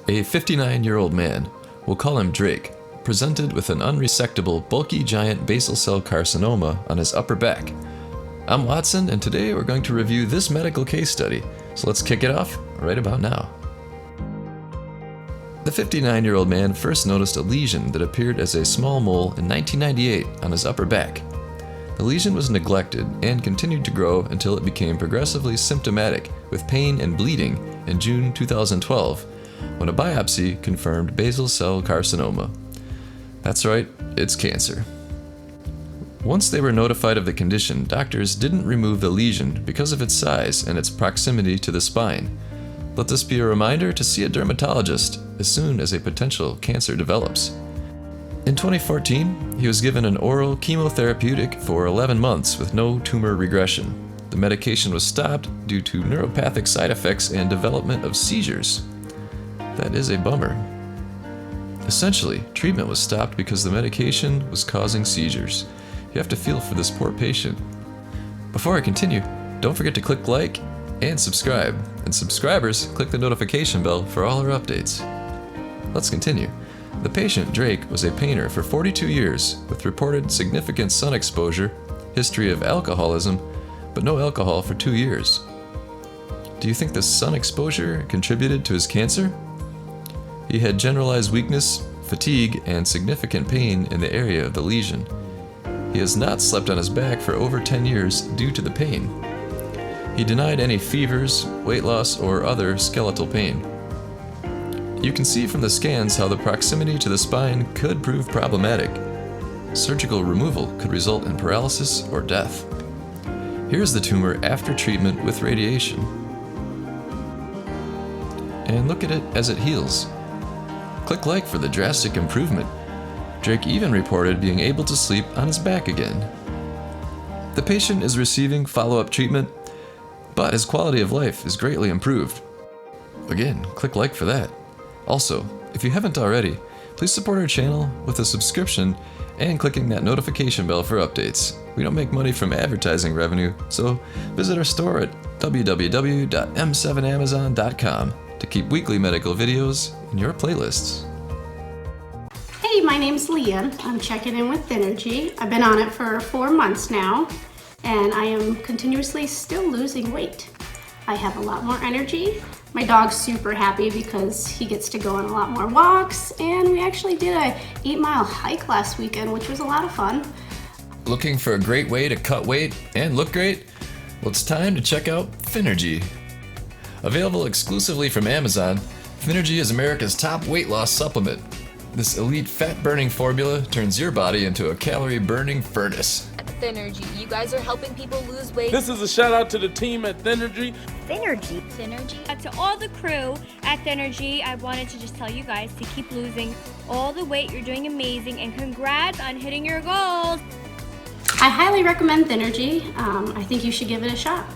A 59-year-old man, we'll call him Drake, presented with an unresectable, bulky giant basal cell carcinoma on his upper back. I'm Watson, and today we're going to review this medical case study, so let's kick it off right about now. The 59-year-old man first noticed a lesion that appeared as a small mole in 1998 on his upper back. The lesion was neglected and continued to grow until it became progressively symptomatic with pain and bleeding in June 2012, when a biopsy confirmed basal cell carcinoma. That's right, it's cancer. Once they were notified of the condition, doctors didn't remove the lesion because of its size and its proximity to the spine. Let this be a reminder to see a dermatologist as soon as a potential cancer develops. In 2014, he was given an oral chemotherapeutic for 11 months with no tumor regression. The medication was stopped due to neuropathic side effects and development of seizures. That is a bummer. Essentially, treatment was stopped because the medication was causing seizures. You have to feel for this poor patient. Before I continue, don't forget to click like and subscribe. And subscribers, click the notification bell for all our updates. Let's continue. The patient, Drake, was a painter for 42 years with reported significant sun exposure, history of alcoholism, but no alcohol for 2 years. Do you think the sun exposure contributed to his cancer? He had generalized weakness, fatigue, and significant pain in the area of the lesion. He has not slept on his back for over 10 years due to the pain. He denied any fevers, weight loss, or other skeletal pain. You can see from the scans how the proximity to the spine could prove problematic. Surgical removal could result in paralysis or death. Here's the tumor after treatment with radiation. And look at it as it heals. Click like for the drastic improvement. Drake even reported being able to sleep on his back again. The patient is receiving follow-up treatment, but his quality of life is greatly improved. Again, click like for that. Also, if you haven't already, please support our channel with a subscription and clicking that notification bell for updates. We don't make money from advertising revenue, so visit our store at www.m7amazon.com to keep weekly medical videos in your playlists. Hey, my name's Leah. I'm checking in with Thynergy. I've been on it for 4 months now, and I am continuously still losing weight. I have a lot more energy. My dog's super happy because he gets to go on a lot more walks, and we actually did a 8-mile hike last weekend, which was a lot of fun. Looking for a great way to cut weight and look great? Well, it's time to check out Thynergy. Available exclusively from Amazon, Thynergy is America's top weight loss supplement. This elite fat-burning formula turns your body into a calorie-burning furnace. Thynergy, you guys are helping people lose weight. This is a shout out to the team at Thynergy. Thynergy. To all the crew at Thynergy, I wanted to just tell you guys to keep losing all the weight. You're doing amazing, and congrats on hitting your goals. I highly recommend Thynergy. I think you should give it a shot.